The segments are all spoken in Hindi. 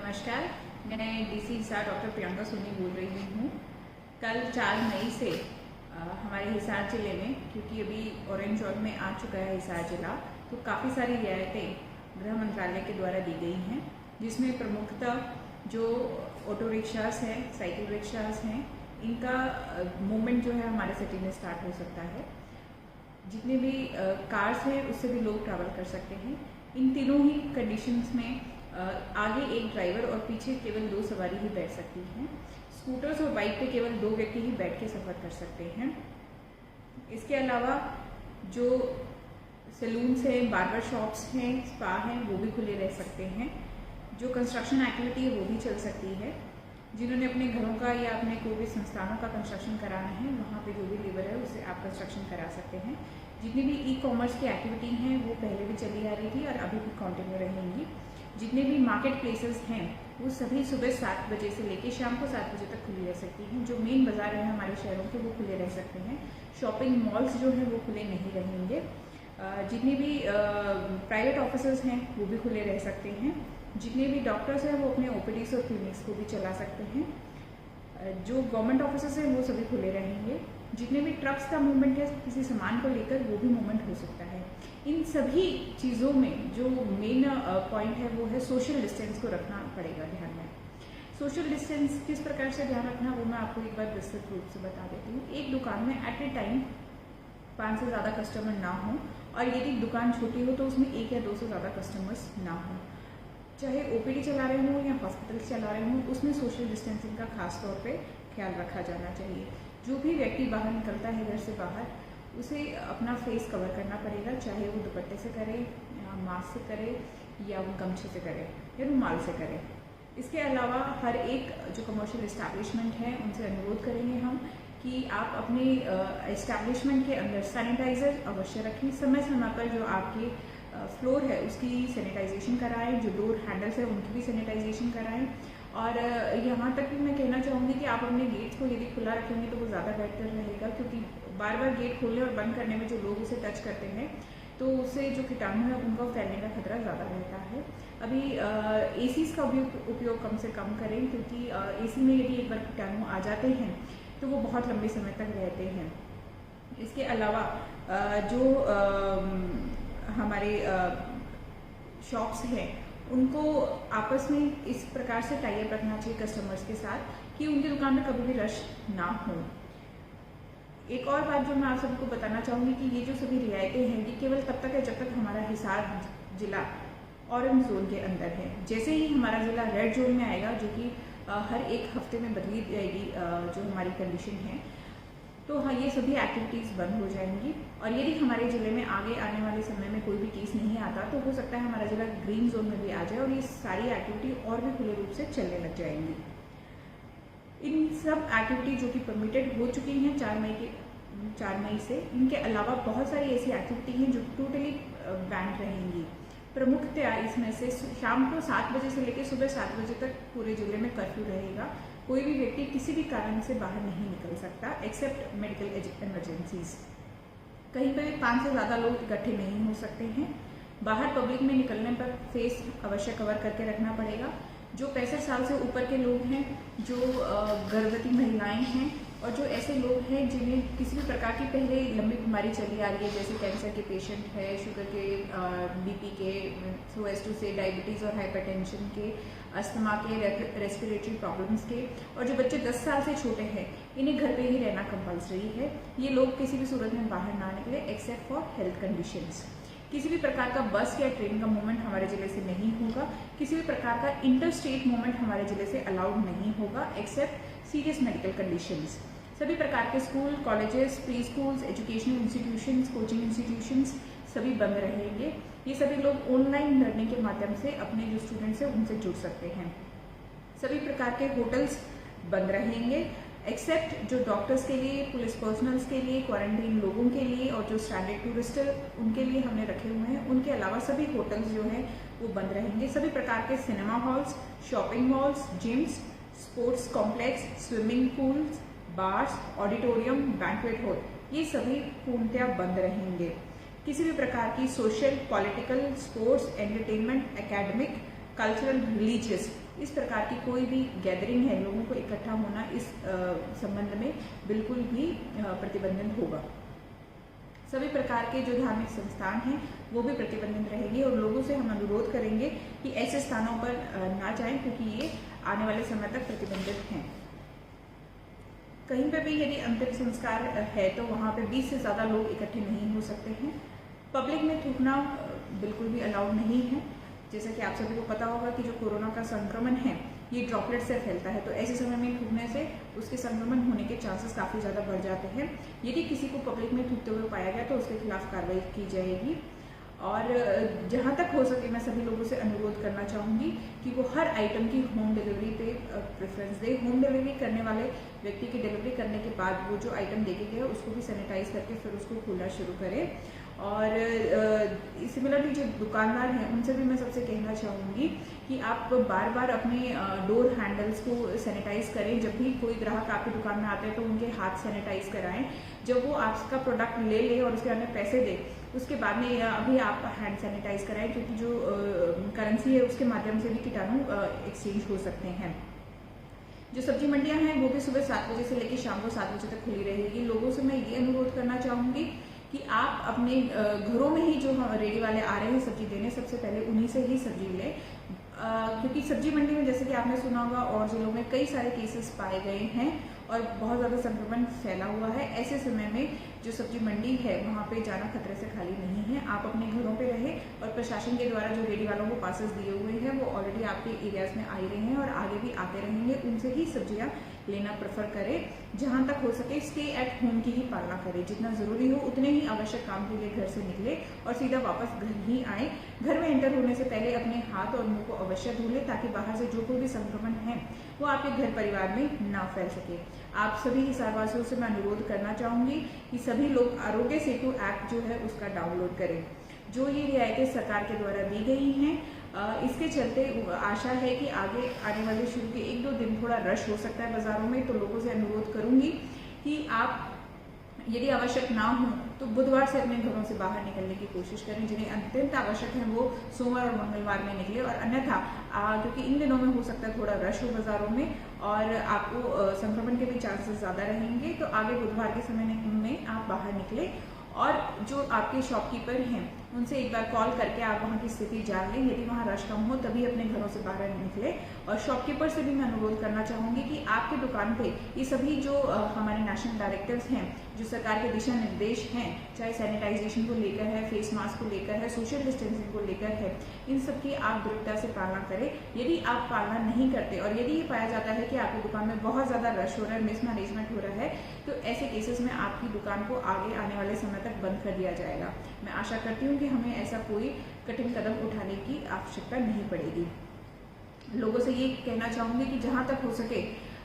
नमस्कार, मैं डीसी हिसार डॉक्टर प्रियंका सोनी बोल रही हूँ। कल 4 मई से हमारे हिसार ज़िले में, क्योंकि अभी ऑरेंज जोन में आ चुका है हिसार ज़िला, तो काफ़ी सारी रियायतें गृह मंत्रालय के द्वारा दी गई हैं, जिसमें प्रमुखतः जो ऑटो रिक्शास हैं, साइकिल रिक्शास हैं, इनका मूवमेंट जो है हमारे सिटी में स्टार्ट हो सकता है। जितने भी कार्स हैं उससे भी लोग ट्रैवल कर सकते हैं। इन तीनों ही कंडीशंस में आगे एक ड्राइवर और पीछे केवल 2 सवारी ही बैठ सकती हैं। स्कूटर्स और बाइक पे केवल 2 व्यक्ति ही बैठ के सफ़र कर सकते हैं। इसके अलावा जो सैलून्स हैं, बार्बर शॉप्स हैं, स्पा हैं, वो भी खुले रह सकते हैं। जो कंस्ट्रक्शन एक्टिविटी है वो भी चल सकती है। जिन्होंने अपने घरों का या अपने कोई भी संस्थानों का कंस्ट्रक्शन कराना है, वहाँ पे जो भी लेबर है उससे आप कंस्ट्रक्शन करा सकते हैं। जितनी भी ई कॉमर्स की एक्टिविटी हैं वो पहले भी चली आ रही थी और अभी भी कंटिन्यू रहेंगी। जितने भी मार्केट प्लेसेस हैं वो सभी सुबह 7 बजे से लेकर शाम को 7 बजे तक खुली रह सकती हैं। जो मेन बाज़ार है हमारे शहरों के वो खुले रह सकते हैं। शॉपिंग मॉल्स जो हैं वो खुले नहीं रहेंगे। जितने भी प्राइवेट ऑफिसेज हैं वो भी खुले रह सकते हैं। जितने भी डॉक्टर्स हैं वो अपने ओपीडीज और क्लिनिक्स को भी चला सकते हैं। जो गवर्नमेंट ऑफिसेज हैं वो सभी खुले रहेंगे। जितने भी ट्रक्स का मूवमेंट है किसी सामान को लेकर, वो भी मूवमेंट हो सकता है। इन सभी चीज़ों में जो मेन पॉइंट है वो है सोशल डिस्टेंस को रखना पड़ेगा ध्यान में। सोशल डिस्टेंस किस प्रकार से ध्यान रखना वो मैं आपको एक बार विस्तृत रूप से बता देती हूँ। एक दुकान में एट ए टाइम 5 से ज़्यादा कस्टमर ना हो, और यदि दुकान छोटी हो तो उसमें 1 या 2 से ज़्यादा कस्टमर्स ना हो। चाहे ओपीडी चला रहे हों या हॉस्पिटल चला रहे हों, उसमें सोशल डिस्टेंसिंग का खास तौर पे ख्याल रखा जाना चाहिए। जो भी व्यक्ति बाहर निकलता है घर से बाहर, उसे अपना फेस कवर करना पड़ेगा, चाहे वो दुपट्टे से करे या मास्क से करे या वो गमछे से करे या रुमाल से करे। इसके अलावा हर एक जो कमर्शियल इस्टेब्लिशमेंट है उनसे अनुरोध करेंगे हम कि आप अपने इस्टेब्लिशमेंट के अंदर सैनिटाइज़र अवश्य रखें। समय समय पर जो आपके फ्लोर है उसकी सैनिटाइजेशन कराएं, जो डोर हैंडल्स है उनकी भी सैनिटाइजेशन कराएं। और यहाँ तक भी मैं कहना चाहूँगी कि आप अपने गेट्स को यदि खुला रखेंगे तो वो ज़्यादा बेहतर रहेगा, क्योंकि बार बार गेट खोलने और बंद करने में जो लोग उसे टच करते हैं तो उससे जो कीटाणु है उनका फैलने का खतरा ज़्यादा रहता है। अभी एसीज़ का उपयोग कम से कम करें, क्योंकि एसी में यदि एक बार कीटाणु आ जाते हैं तो वो बहुत लंबे समय तक रहते हैं। इसके अलावा जो हमारे शॉप्स हैं उनको आपस में इस प्रकार से टाई अप रखना चाहिए कस्टमर्स के साथ कि उनकी दुकान में कभी भी रश ना हो। एक और बात जो मैं आप सबको बताना चाहूँगी कि ये जो सभी रियायतें हैं ये केवल तब तक है जब तक हमारा हिसार जिला ऑरेंज जोन के अंदर है। जैसे ही हमारा ज़िला रेड जोन में आएगा, जो कि हर एक हफ्ते में बदली जाएगी जो हमारी कंडीशन है, तो हाँ ये सभी एक्टिविटीज़ बंद हो जाएंगी। और यदि हमारे ज़िले में आगे आने वाले समय में कोई भी केस नहीं आता तो हो सकता है हमारा ज़िला ग्रीन जोन में भी आ जाए और ये सारी एक्टिविटी और भी खुले रूप से चलने लग जाएंगी। इन सब एक्टिविटी जो कि परमिटेड हो चुकी हैं 4 मई से, इनके अलावा बहुत सारी ऐसी एक्टिविटी हैं जो टोटली बैन रहेंगी। प्रमुखतया इसमें से शाम को 7 बजे से लेकर सुबह 7 बजे तक पूरे ज़िले में कर्फ्यू रहेगा। कोई भी व्यक्ति किसी भी कारण से बाहर नहीं निकल सकता एक्सेप्ट मेडिकल इमरजेंसीज। कहीं पर भी 5 से ज़्यादा लोग इकट्ठे नहीं हो सकते हैं। बाहर पब्लिक में निकलने पर फेस अवश्य कवर करके रखना पड़ेगा। जो 65 साल से ऊपर के लोग हैं, जो गर्भवती महिलाएं हैं और जो ऐसे लोग हैं जिन्हें किसी भी प्रकार की पहले लंबी बीमारी चली आ रही है, जैसे कैंसर के पेशेंट है, शुगर के, बीपी के, सो एज टू से डायबिटीज़ और हाइपरटेंशन के, अस्थमा के, रेस्पिरेटरी प्रॉब्लम्स के, और जो बच्चे 10 साल से छोटे हैं इन्हें घर पे ही रहना कंपल्सरी है। ये लोग किसी भी सूरत में बाहर ना निकले एक्सेप्ट फॉर हेल्थ कंडीशंस। किसी भी प्रकार का बस या ट्रेन का मूवमेंट हमारे ज़िले से नहीं होगा। किसी भी प्रकार का इंटर स्टेट मूवमेंट हमारे ज़िले से अलाउड नहीं होगा एक्सेप्ट सीरियस मेडिकल कंडीशंस। सभी प्रकार के school, colleges, pre schools, educational institutions, coaching institutions सभी बंद रहेंगे। ये सभी लोग ऑनलाइन लर्निंग के माध्यम से अपने जो स्टूडेंट्स हैं उनसे जुड़ सकते हैं। सभी प्रकार के होटल्स बंद रहेंगे एक्सेप्ट जो डॉक्टर्स के लिए, पुलिस पर्सनल्स के लिए, क्वारंटीन लोगों के लिए और जो स्टैंडर्ड टूरिस्ट उनके लिए हमने रखे हुए हैं। उनके अलावा सभी होटल्स जो हैं वो बंद रहेंगे। सभी प्रकार के cinema halls, shopping malls, gyms, sports complex, swimming pools, bars, auditorium, banquet hall, ये सभी पूर्णतः बंद रहेंगे। किसी भी प्रकार की social, political, sports, entertainment, academic cultural, religious, इस प्रकार की कोई भी गैदरिंग है, लोगों को इकट्ठा होना, इस संबंध में बिल्कुल भी प्रतिबंधित होगा। सभी प्रकार के जो धार्मिक संस्थान हैं वो भी प्रतिबंधित रहेंगे और लोगों से हम अनुरोध करेंगे कि ऐसे स्थानों पर ना जाएं, क्योंकि ये आने वाले समय तक प्रतिबंधित हैं। कहीं पे भी यदि अंतिम संस्कार है तो वहाँ पे 20 से ज़्यादा लोग इकट्ठे नहीं हो सकते हैं। पब्लिक में थूकना बिल्कुल भी अलाउड नहीं है। जैसा कि आप सभी को पता होगा कि जो कोरोना का संक्रमण है ये ड्रॉपलेट से फैलता है, तो ऐसे समय में थूकने से उसके संक्रमण होने के चांसेस काफ़ी ज़्यादा बढ़ जाते हैं। यदि किसी को पब्लिक में थूकते हुए पाया गया तो उसके खिलाफ कार्रवाई की जाएगी। और जहाँ तक हो सके मैं सभी लोगों से अनुरोध करना चाहूँगी कि वो हर आइटम की होम डिलीवरी पे प्रेफरेंस दे। होम डिलीवरी करने वाले व्यक्ति की डिलीवरी करने के बाद वो जो आइटम देके गया उसको भी सैनिटाइज करके फिर उसको खोलना शुरू करें। और सिमिलरली जो दुकानदार हैं उनसे भी मैं सबसे कहना चाहूँगी कि आप बार बार अपने डोर हैंडल्स को सैनिटाइज करें। जब भी कोई ग्राहक आपकी दुकान में आता है तो उनके हाथ सैनिटाइज कराएं। जब वो आपका प्रोडक्ट ले और उसके बाद में पैसे दे उसके बाद में अभी आप हैंड सैनिटाइज कराएं, क्योंकि जो करेंसी है उसके माध्यम से भी कीटाणु एक्सचेंज हो सकते हैं। जो सब्जी मंडियां हैं वो भी सुबह 7 बजे से लेकर शाम को 7 बजे तक खुली रहेगी। लोगों से मैं ये अनुरोध करना चाहूँगी कि आप अपने घरों में ही जो रेडी वाले आ रहे हैं सब्जी देने, सबसे पहले उन्हीं से ही सब्जी लें, क्योंकि सब्जी मंडी में जैसे कि आपने सुना होगा और जिलों में कई सारे केसेस पाए गए हैं और बहुत ज़्यादा संक्रमण फैला हुआ है। ऐसे समय में जो सब्जी मंडी है वहाँ पे जाना खतरे से खाली नहीं है। आप अपने घरों पे रहें और प्रशासन के द्वारा जो रेडी वालों को पासेस दिए हुए हैं वो ऑलरेडी आपके एरियाज में आ ही रहे हैं और आगे भी आते रहेंगे। उनसे ही सब्जियाँ लेना प्रेफर करें। जहाँ तक हो सके स्टे एट होम की ही पालना करें। जितना ज़रूरी हो उतने ही आवश्यक काम के लिए घर से निकले और सीधा वापस घर ही आए। घर में एंटर होने से पहले अपने हाथ और मुंह को अवश्य धो लें, ताकि बाहर से जो कोई भी संक्रमण है वो आपके घर परिवार में ना फैल सके। आप सभी हिसारवासियों से मैं अनुरोध करना चाहूँगी कि सभी लोग आरोग्य सेतु ऐप जो है उसका डाउनलोड करें। जो ये रियायतें सरकार के द्वारा दी गई हैं, इसके चलते आशा है कि आगे आने वाले शुरू के 1-2 दिन थोड़ा रश हो सकता है बाज़ारों में। तो लोगों से अनुरोध करूँगी कि आप यदि आवश्यक ना हो तो बुधवार से अपने घरों से बाहर निकलने की कोशिश करें। जिन्हें अत्यंत आवश्यक है वो सोमवार और मंगलवार में निकले। और अन्यथा क्योंकि इन दिनों में हो सकता है थोड़ा रश हो बाज़ारों में और आपको संक्रमण के भी चांसेस ज़्यादा रहेंगे, तो आगे बुधवार के समय में आप बाहर निकले। और जो आपके शॉपकीपर हैं उनसे एक बार कॉल करके आप वहाँ की स्थिति जान लें। यदि वहाँ रश कम हो तभी अपने घरों से बाहर निकले। और शॉपकीपर से भी मैं अनुरोध करना चाहूँगी कि आपके दुकान पे ये सभी जो हमारे नेशनल डायरेक्टर्स हैं, जो सरकार के दिशा निर्देश हैं, चाहे सैनिटाइजेशन को लेकर है, फेस मास्क को लेकर है, सोशल डिस्टेंसिंग को लेकर है, इन सब की आप दृढ़ता से पालना करें। यदि आप पालना नहीं करते और यदि ये पाया जाता है कि आपकी दुकान में बहुत ज़्यादा रश हो रहा है, मिसमैनेजमेंट हो रहा है, तो ऐसे केसेस में आपकी दुकान को आगे आने वाले समय तक बंद कर दिया जाएगा। मैं आशा करती हूँ कि हमें ऐसा कोई कठिन कदम उठाने की आवश्यकता नहीं पड़ेगी। लोगों से ये कहना चाहूँगी कि जहाँ तक हो सके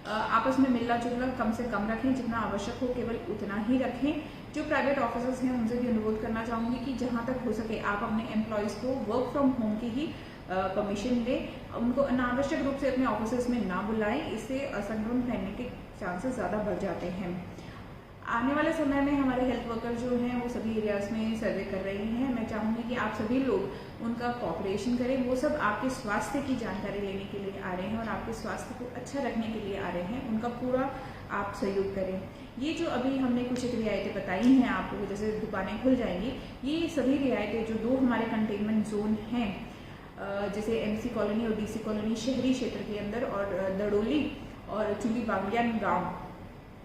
आपस में मिलना जुलना कम से कम रखें, जितना आवश्यक हो केवल उतना ही रखें। जो प्राइवेट ऑफिसर्स हैं उनसे भी अनुरोध करना चाहूँगी कि जहाँ तक हो सके आप अपने एम्प्लॉयज़ को वर्क फ्रॉम होम की ही परमिशन दें, उनको अनावश्यक रूप से अपने ऑफिस में ना बुलाएं। इससे संक्रमण फैलने के चांसेस ज़्यादा बढ़ जाते हैं। आने वाले समय में हमारे हेल्थ वर्कर जो हैं वो सभी एरियाज में सर्वे कर रहे हैं। मैं चाहूँगी कि आप सभी लोग उनका कोऑपरेशन करें। वो सब आपके स्वास्थ्य की जानकारी लेने के लिए आ रहे हैं और आपके स्वास्थ्य को अच्छा रखने के लिए आ रहे हैं। उनका पूरा आप सहयोग करें। ये जो अभी हमने कुछ एक रियायतें बताई हैं आपको, जैसे दुकानें खुल जाएंगी, ये सभी रियायतें जो 2 हमारे कंटेनमेंट जोन हैं, जैसे एमसी कॉलोनी और डीसी कॉलोनी शहरी क्षेत्र के अंदर और दड़ोली और चुली बांगियान गाँव,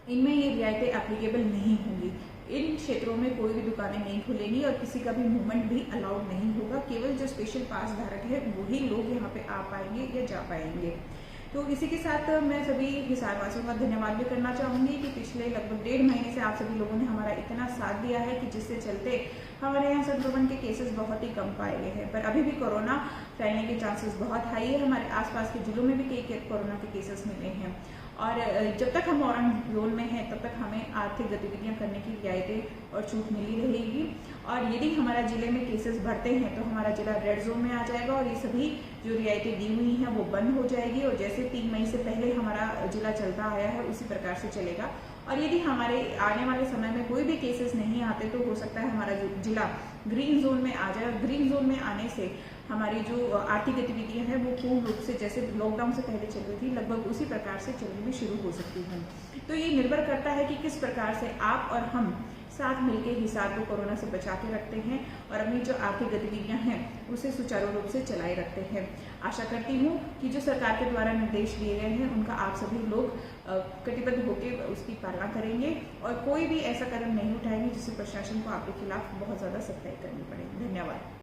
इनमें ये रियायतें एप्लीकेबल नहीं होंगी। इन क्षेत्रों में कोई भी दुकानें नहीं खुलेंगी और किसी का भी मूवमेंट भी अलाउड नहीं होगा। केवल जो स्पेशल पास धारक है वही लोग यहाँ पे आ पाएंगे या जा पाएंगे। तो इसी के साथ मैं सभी हिसारवासियों का धन्यवाद भी करना चाहूँगी कि पिछले लगभग 1.5 महीने से आप सभी लोगों ने हमारा इतना साथ दिया है कि जिससे चलते हमारे यहाँ संक्रमण के केसेस बहुत ही कम पाए गए हैं। पर अभी भी कोरोना फैलने के चांसेस बहुत हाई है। हमारे आसपास के जिलों में भी कई कोरोना के केसेस मिले हैं और जब तक हम ऑरेंज जोन में हैं तब तक हमें आर्थिक गतिविधियां करने की रियायतें और छूट मिली रहेगी। और यदि हमारा जिले में केसेस बढ़ते हैं तो हमारा जिला रेड जोन में आ जाएगा और ये सभी जो रियायतें दी हुई हैं वो बंद हो जाएगी और जैसे 3 मई से पहले हमारा जिला चलता आया है उसी प्रकार से चलेगा। और यदि हमारे आने वाले समय में कोई भी केसेस नहीं आते तो हो सकता है हमारा जिला ग्रीन जोन में आ जाए। ग्रीन जोन में आने से हमारी जो आर्थिक गतिविधियां हैं वो पूर्ण रूप से जैसे लॉकडाउन से पहले चल रही थी लगभग उसी प्रकार से चलने में शुरू हो सकती हैं। तो ये निर्भर करता है कि किस प्रकार से आप और हम साथ मिलकर हिसार को कोरोना से बचा के रखते हैं और अपनी जो आर्थिक गतिविधियां हैं उसे सुचारू रूप से चलाए रखते हैं। आशा करती हूँ कि जो सरकार के द्वारा निर्देश दिए गए हैं उनका आप सभी लोग कटिबद्ध होकर उसकी पालना करेंगे और कोई भी ऐसा कदम नहीं उठाएंगे जिससे प्रशासन को आपके खिलाफ बहुत ज़्यादा सख्ताई करनी पड़े। धन्यवाद।